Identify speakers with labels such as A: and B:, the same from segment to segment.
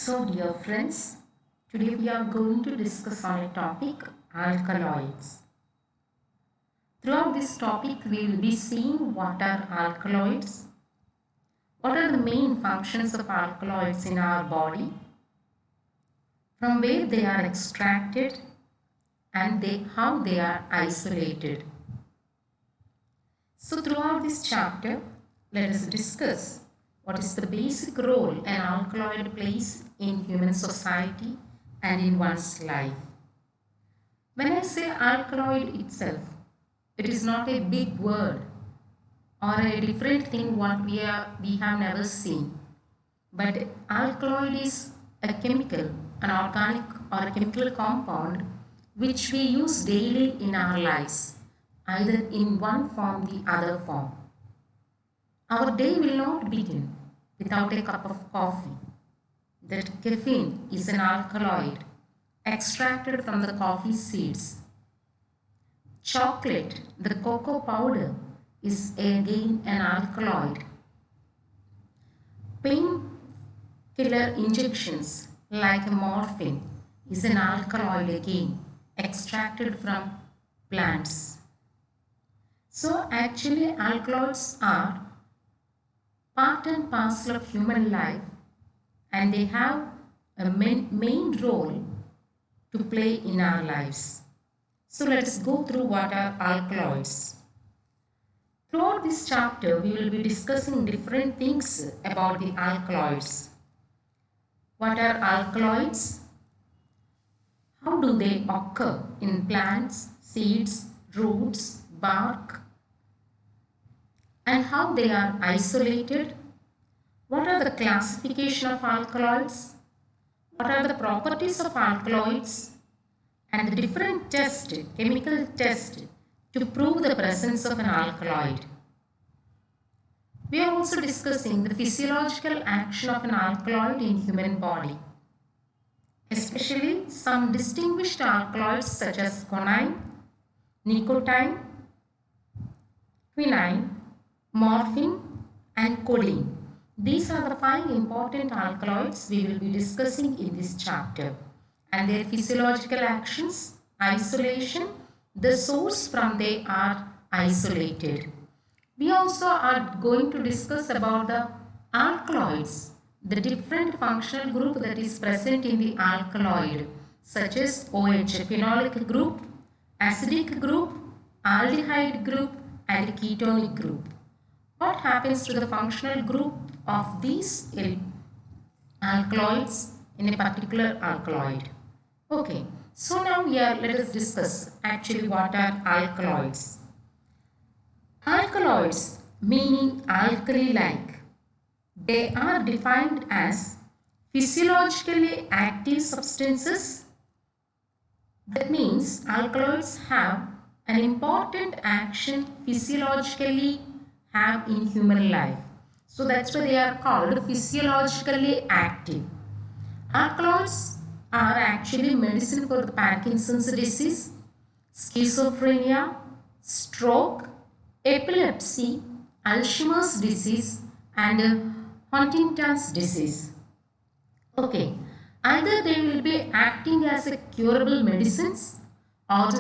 A: So, dear friends, today we are going to discuss on a topic alkaloids. Throughout this topic, we will be seeing what are alkaloids, what are the main functions of alkaloids in our body, from where they are extracted, and how they are isolated. So, throughout this chapter, let us discuss what is the basic role an alkaloid plays in human society and in one's life. When I say alkaloid itself, it is not a big word or a different thing what we have never seen. But alkaloid is a chemical, an organic or a chemical compound which we use daily in our lives, either in one form or the other form. Our day will not begin without a cup of coffee. That caffeine is an alkaloid extracted from the coffee seeds. Chocolate, the cocoa powder, is again an alkaloid. Painkiller injections like morphine is an alkaloid again, extracted from plants. So actually alkaloids are part and parcel of human life, and they have a main role to play in our lives. So let us go through what are alkaloids. Throughout this chapter, we will be discussing different things about the alkaloids. What are alkaloids? How do they occur in plants, seeds, roots, bark? And how they are isolated? What are the classification of alkaloids? What are the properties of alkaloids? And the different tests, chemical tests, to prove the presence of an alkaloid. We are also discussing the physiological action of an alkaloid in human body, especially some distinguished alkaloids such as conine, nicotine, quinine, morphine, and codeine. These are the 5 important alkaloids we will be discussing in this chapter, and their physiological actions, isolation, the source from they are isolated. We also are going to discuss about the alkaloids, the different functional group that is present in the alkaloid, such as OH, phenolic group, acidic group, aldehyde group, and ketonic group. What happens to the functional group of these alkaloids in a particular alkaloid? Okay, so now let us discuss actually what are alkaloids. Alkaloids meaning alkali-like. They are defined as physiologically active substances. That means alkaloids have an important action physiologically have in human life. So that's why they are called physiologically active. Alkaloids are actually medicine for the Parkinson's disease, schizophrenia, stroke, epilepsy, Alzheimer's disease, and Huntington's disease. Okay, either they will be acting as a curable medicines, or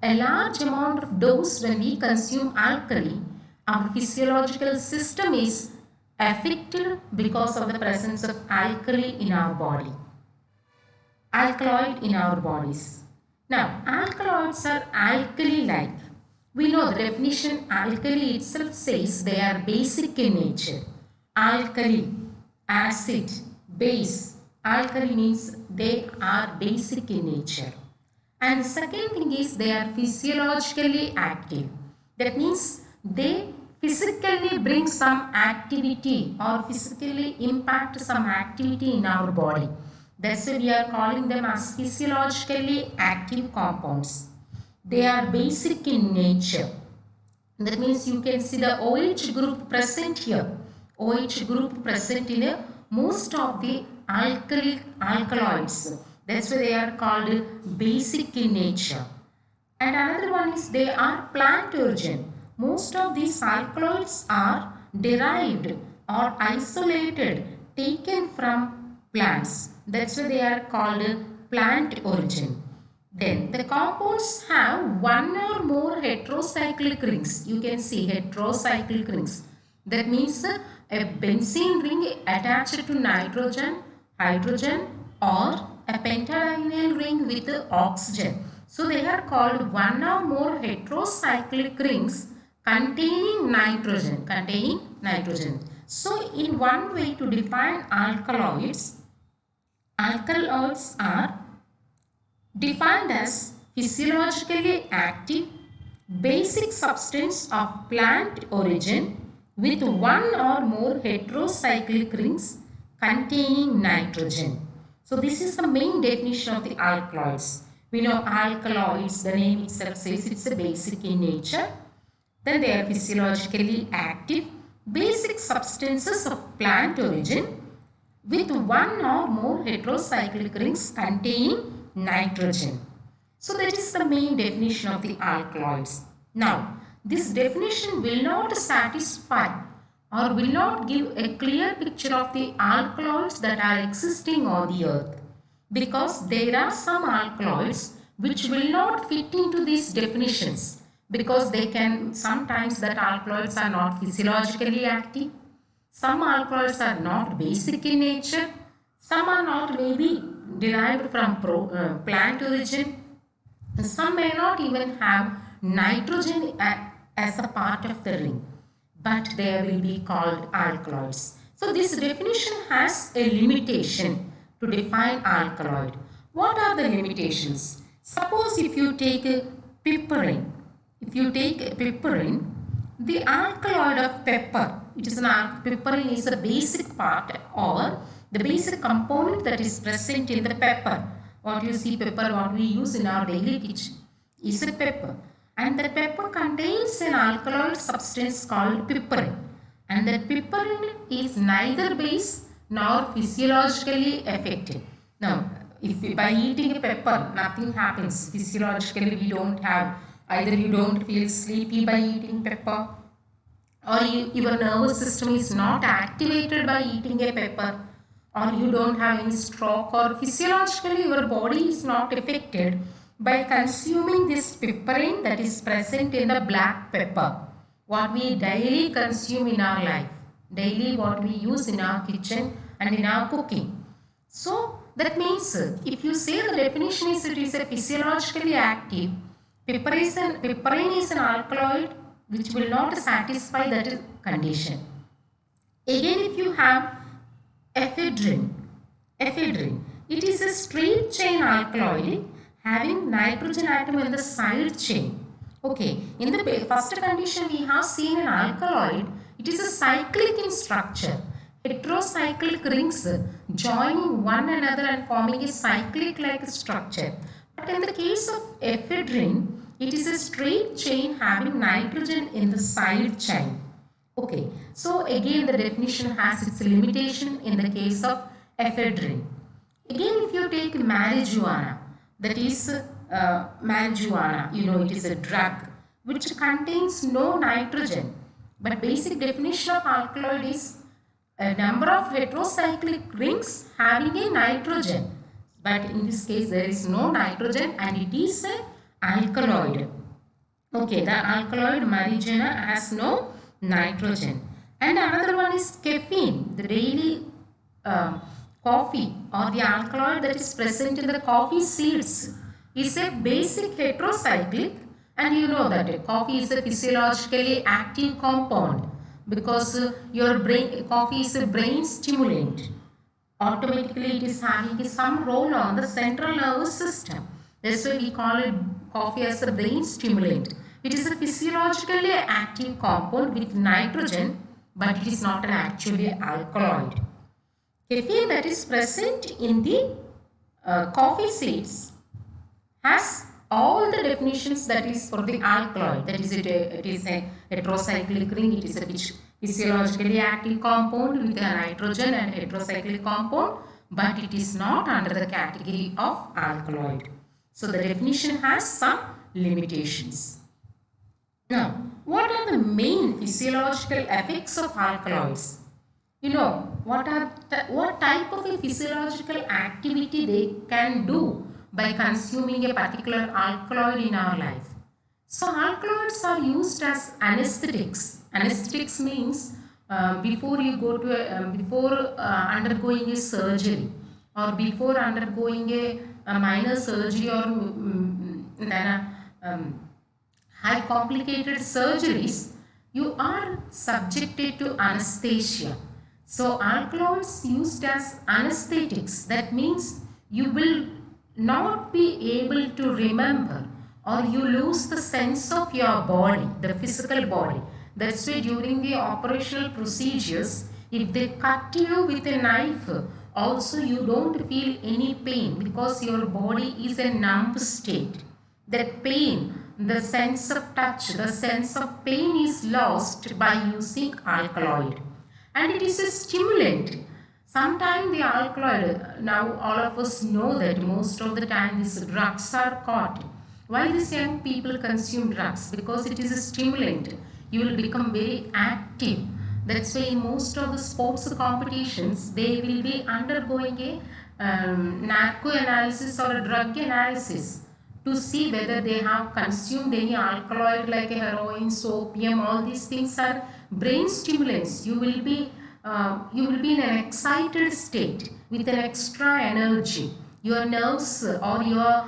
A: a large amount of dose when we consume alkali, our physiological system is affected because of the presence of alkali in our body. Alkaloid in our bodies. Now, alkaloids are alkali-like. We know the definition alkali itself says they are basic in nature. Alkali, acid, base. Alkali means they are basic in nature. And the second thing is they are physiologically active. That means they physically bring some activity or physically impact some activity in our body. That's why we are calling them as physiologically active compounds. They are basic in nature. That means you can see the OH group present here. OH group present in most of the alkaloids. That's why they are called basic in nature. And another one is they are plant origin. Most of these alkaloids are derived or isolated, taken from plants. That's why they are called plant origin. Then the compounds have one or more heterocyclic rings. You can see heterocyclic rings. That means a benzene ring attached to nitrogen, hydrogen, or a pentadienyl ring with oxygen. So they are called one or more heterocyclic rings containing nitrogen. So in one way to define alkaloids are defined as physiologically active basic substance of plant origin with one or more heterocyclic rings containing nitrogen. So this is the main definition of the alkaloids. We know alkaloids, the name itself says it's a basic in nature. Then they are physiologically active basic substances of plant origin with one or more heterocyclic rings containing nitrogen. So that is the main definition of the alkaloids. Now, this definition will not satisfy or will not give a clear picture of the alkaloids that are existing on the earth, because there are some alkaloids which will not fit into these definitions, because they can sometimes that alkaloids are not physiologically active, some alkaloids are not basic in nature, some are not maybe derived from plant origin, and some may not even have nitrogen as a part of the ring, but they will be called alkaloids. So this definition has a limitation to define alkaloid. What are the limitations? Suppose if you take a piperine, the alkaloid of pepper, piperine is a basic part or the basic component that is present in the pepper. What you see pepper, what we use in our daily kitchen is a pepper. And the pepper contains an alkaloid substance called piperine. And that piperine is neither base nor physiologically effective. Now, if by eating a pepper, nothing happens. Physiologically, we don't have, either you don't feel sleepy by eating pepper, or your nervous system is not activated by eating a pepper, or you don't have any stroke, or physiologically your body is not affected by consuming this piperine that is present in the black pepper, what we daily consume in our life, daily what we use in our kitchen and in our cooking. So that means if you say the definition is it is a physiologically active, piperine is an alkaloid which will not satisfy that condition. Again, if you have ephedrine, it is a straight chain alkaloid having nitrogen atom in the side chain. Okay, in the first condition we have seen an alkaloid, it is a cyclic in structure. Heterocyclic rings joining one another and forming a cyclic like structure. But in the case of ephedrine, it is a straight chain having nitrogen in the side chain. Okay, so again the definition has its limitation in the case of ephedrine. Again, if you take marijuana, that is marijuana, you know, it is a drug which contains no nitrogen. But basic definition of alkaloid is a number of heterocyclic rings having a nitrogen. But in this case there is no nitrogen and it is an alkaloid. Okay, the alkaloid marijuana has no nitrogen. And another one is caffeine, the daily coffee or the alkaloid that is present in the coffee seeds is a basic heterocyclic, and you know that coffee is a physiologically active compound because coffee is a brain stimulant. Automatically it is having some role on the central nervous system. That's why we call it coffee as a brain stimulant. It is a physiologically active compound with nitrogen, but it is not an actually alkaloid. Caffeine that is present in the coffee seeds has all the definitions that is for the alkaloid. That is, it is a heterocyclic ring, it is a physiologically active compound with a nitrogen and heterocyclic compound, but it is not under the category of alkaloid. So the definition has some limitations. Now, what are the main physiological effects of alkaloids? you know what type of a physiological activity they can do by consuming a particular alkaloid in our life. So alkaloids are used as anesthetics. Anesthetics means before you go to before undergoing a surgery, or before undergoing a minor surgery, or then high complicated surgeries, you are subjected to anesthesia. So alkaloids used as anesthetics, that means you will not be able to remember, or you lose the sense of your body, the physical body. That's why during the operational procedures, if they cut you with a knife, also you don't feel any pain because your body is a numb state. That pain, the sense of touch, the sense of pain is lost by using alkaloid. And it is a stimulant. Sometimes the alkaloid, now all of us know that most of the time these drugs are caught. Why these young people consume drugs? Because it is a stimulant. You will become very active. That's why in most of the sports competitions, they will be undergoing a narco analysis or a drug analysis to see whether they have consumed any alkaloid like heroin, opium. All these things are brain stimulants. You will be in an excited state with an extra energy. Your nerves or your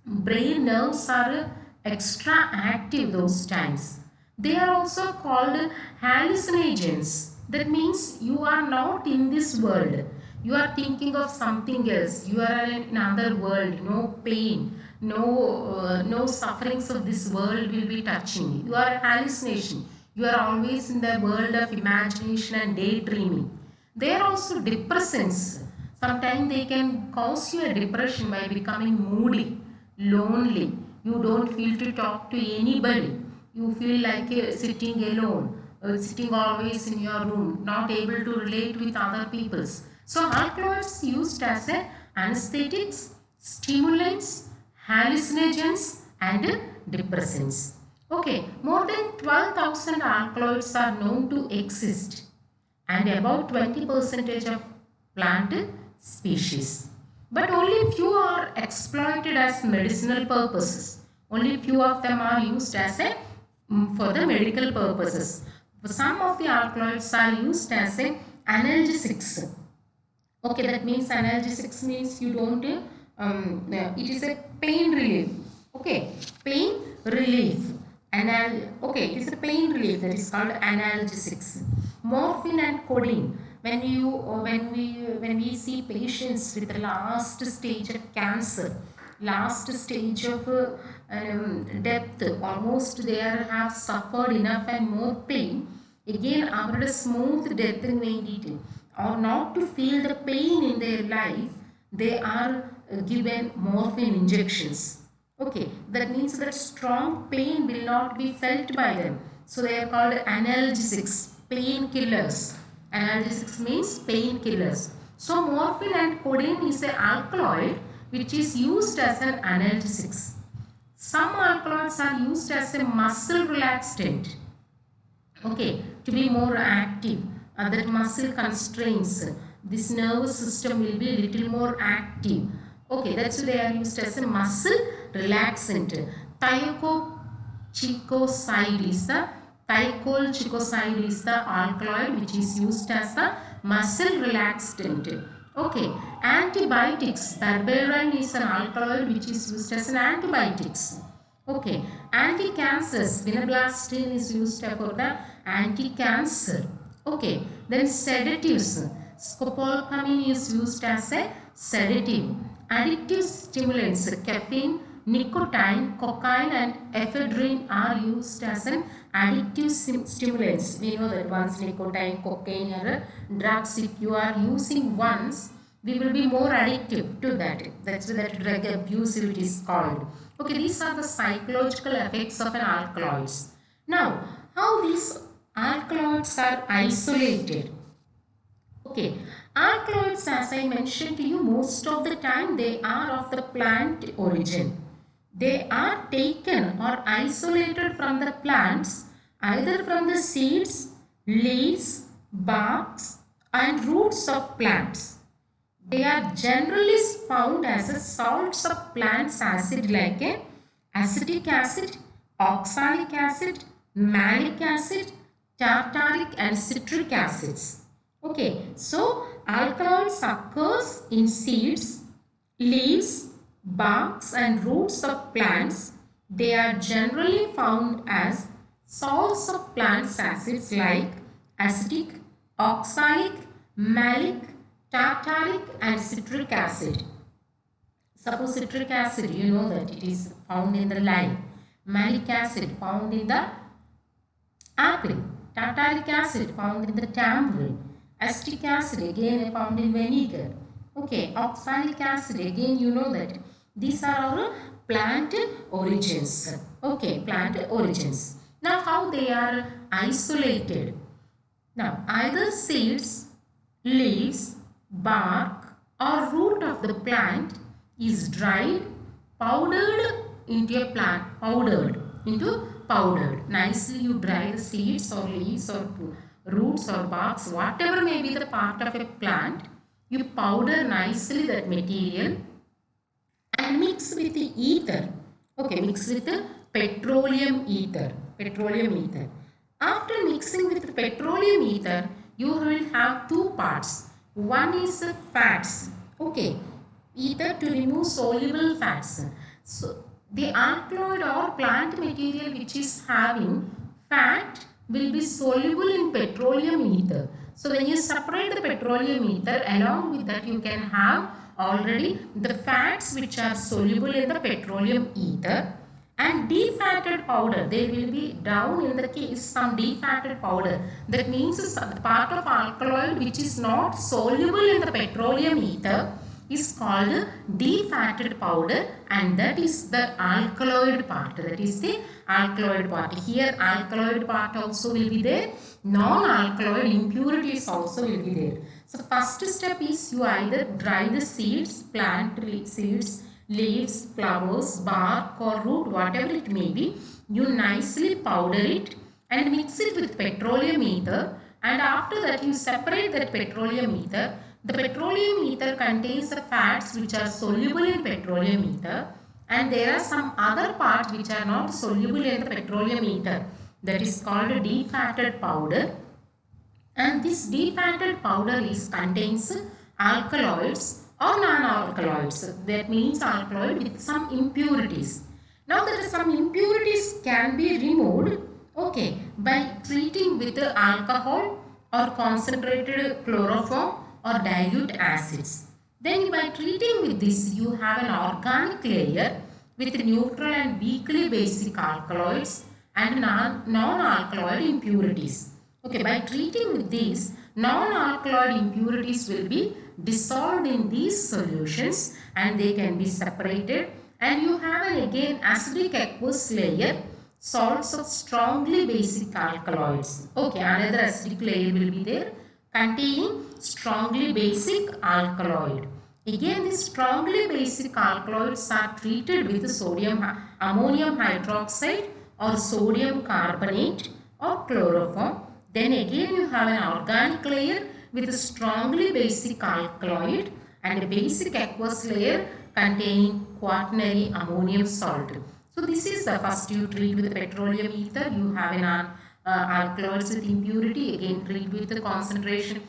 A: brain nerves are extra active those times. They are also called hallucinogens. That means you are not in this world. You are thinking of something else. You are in another world. No pain, no sufferings of this world will be touching you. You are a hallucination. You are always in the world of imagination and daydreaming. They are also depressants. Sometimes they can cause you a depression by becoming moody, lonely. You don't feel to talk to anybody. You feel like sitting alone, sitting always in your room, not able to relate with other peoples. So alkaloids used as a anesthetics, stimulants, hallucinogens and depressants. Okay, more than 12,000 alkaloids are known to exist, and about 20% of plant species. But only few are exploited as medicinal purposes. Only few of them are used as a for the medical purposes. Some of the alkaloids are used as a analgesics. Okay, that means analgesics means you don't, it is a pain relief. Okay, pain relief. Okay, it is a pain relief, that is called analgesics. Morphine and codeine. When we see patients with the last stage of cancer, last stage of death, almost they have suffered enough and more pain, again അവരുടെ smooth deathന് വേണ്ടിയിട്ട്, or not to feel the pain in their life, they are given morphine injections. Okay, that means that strong pain will not be felt by them. So they are called analgesics, painkillers. Analgesics means painkillers. So morphine and codeine is an alkaloid which is used as an analgesics. Some alkaloids are used as a muscle relaxant. Okay, to be more active. That muscle constraints. This nervous system will be a little more active. Okay, that's why they are used as a muscle relaxant. Thiococicoside is the alkaloid which is used as a muscle relaxant. Okay, antibiotics. Berberine is an alkaloid which is used as an antibiotics. Okay, anti-cancers. Vinblastine is used for the anti-cancer. Okay, then sedatives. Scopolamine is used as a sedative. Addictive stimulants. Caffeine, nicotine, cocaine and ephedrine are used as an addictive stimulants. We know that once nicotine, cocaine are drugs, if you are using once, we will be more addictive to that. That's what that drug abuse it is called. Okay, these are the psychological effects of an alkaloids. Now, how these alkaloids are isolated? Okay, alkaloids, as I mentioned to you, most of the time they are of the plant origin. They are taken or isolated from the plants, either from the seeds, leaves, barks, and roots of plants. They are generally found as a salts of plants acid like a acetic acid, oxalic acid, malic acid, tartaric and citric acids. Okay, so alkaloids occurs in seeds, leaves, barks and roots of plants. They are generally found as salts of plants acids like acetic, oxalic, malic, tartaric and citric acid. Suppose citric acid, you know that it is found in the lime. Malic acid found in the apple. Tartaric acid found in the tamarind. Acetic acid again found in vinegar. Okay, oxalic acid again you know that these are our plant origins. Okay, plant origins. Now how they are isolated? Now either seeds, leaves, bark or root of the plant is dried, powdered into a plant, powdered. Nicely you dry the seeds or leaves or roots or barks, whatever may be the part of a plant, you powder nicely that material and mix with the ether. Okay, mix with the petroleum ether. After mixing with the petroleum ether, you will have two parts. One is fats. Okay, ether to remove soluble fats. So the alkaloid or plant material which is having fat will be soluble in petroleum ether. So when you separate the petroleum ether, along with that you can have already the fats which are soluble in the petroleum ether and defatted powder. There will be down in the case some defatted powder. That means the part of alkaloid which is not soluble in the petroleum ether is called defatted powder, and that is the alkaloid part. Here alkaloid part also will be there. Non-alkaloid impurities also will be there. So first step is you either dry the seeds, seeds, leaves, flowers, bark or root, whatever it may be. You nicely powder it and mix it with petroleum ether, and after that you separate that petroleum ether. The petroleum ether contains the fats which are soluble in petroleum ether, and there are some other parts which are not soluble in the petroleum ether. That is called a defatted powder, and this defatted powder contains alkaloids or non-alkaloids. That means alkaloid with some impurities. Now that some impurities can be removed, okay, by treating with alcohol or concentrated chloroform or dilute acids. Then by treating with this, you have an organic layer with neutral and weakly basic alkaloids and non-alkaloid impurities. Okay, by treating with these, non-alkaloid impurities will be dissolved in these solutions and they can be separated, and you have an again acidic aqueous layer, salts of strongly basic alkaloids. Okay, another acidic layer will be there containing strongly basic alkaloid. Again, these strongly basic alkaloids are treated with ammonium hydroxide or sodium carbonate or chloroform. Then again you have an organic layer with a strongly basic alkaloid and a basic aqueous layer containing quaternary ammonium salt. So this is the first you treat with petroleum ether. You have an alkaloids with impurity, again treat with the concentration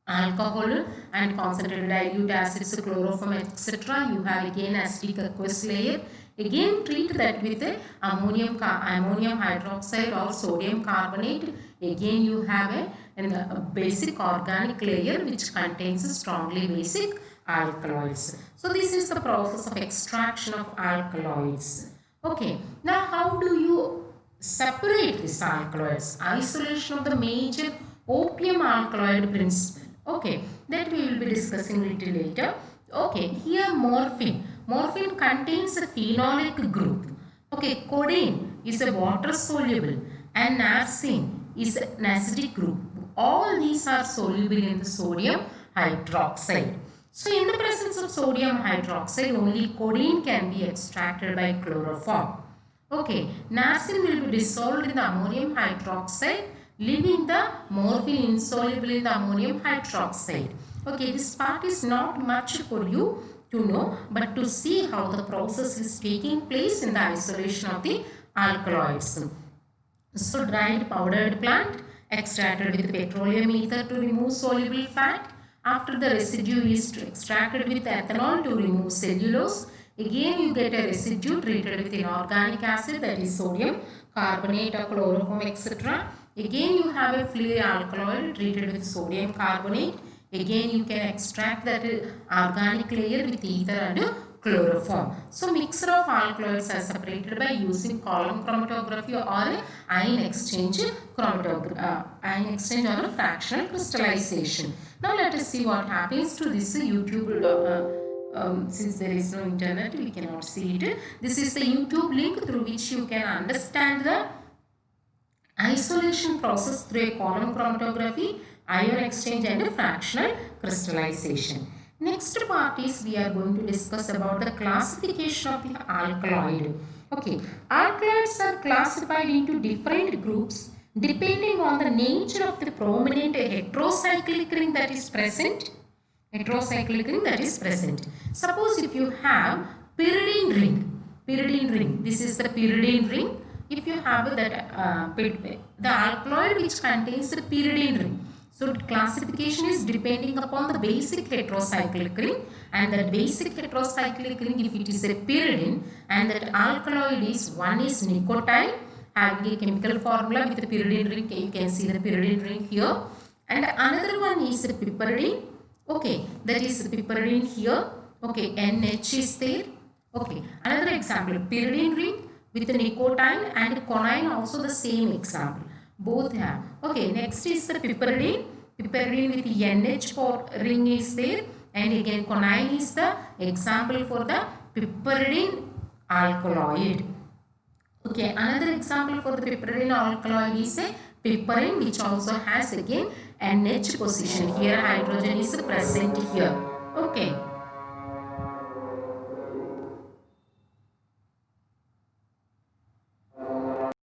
A: alcohol and concentrated dilute acids, chloroform, etc. You have again acidic aqueous layer. Again treat that with ammonium hydroxide or sodium carbonate. Again you have a basic organic layer which contains strongly basic alkaloids. So this is the process of extraction of alkaloids. Okay, now how do you separate these alkaloids? Isolation of the major opium alkaloid principle. Okay, that we will be discussing a little later. Okay, here morphine. Morphine contains a phenolic group. Okay, codeine is a water soluble and narcine is an acidic group. All these are soluble in the sodium hydroxide. So in the presence of sodium hydroxide, only codeine can be extracted by chloroform. Okay, narcine will be dissolved in the ammonium hydroxide leaving the morphine insoluble in the ammonium hydroxide. Okay, this part is not much for you to know, but to see how the process is taking place in the isolation of the alkaloids. So dried powdered plant extracted with petroleum ether to remove soluble fat. After the residue is extracted with ethanol to remove cellulose. Again you get a residue treated with inorganic acid, that is sodium carbonate or chloroform, etc. Again you have a fluid alkaloid treated with sodium carbonate. Again you can extract that organic layer with ether and chloroform. So mixture of alkaloids are separated by using column chromatography or ion exchange ion exchange or fractional crystallization. Now let us see what happens to this YouTube. Since there is no internet, we cannot see it. This is the YouTube link through which you can understand the isolation process through a column chromatography, ion exchange and fractional crystallization. Next part is we are going to discuss about the classification of the alkaloid. Okay, alkaloids are classified into different groups depending on the nature of the prominent heterocyclic ring that is present. Suppose if you have pyridine ring, this is the pyridine ring. If you have that the alkaloid which contains the pyridine ring. So classification is depending upon the basic heterocyclic ring, and that basic heterocyclic ring, if it is a pyridine, and that alkaloid is, one is nicotine having a chemical formula with the pyridine ring, you can see the pyridine ring here, and another one is the piperidine. Okay, that is the piperidine here. Okay, NH is there. Okay, another example, pyridine ring with the nicotine and conine, also the same example. Both have. Okay, next is the piperidine. Piperidine with the NH for ring is there, and again conine is the example for the piperidine alkaloid. Okay, another example for the piperidine alkaloid is a piperine, which also has again NH position. Here hydrogen is present here. Okay.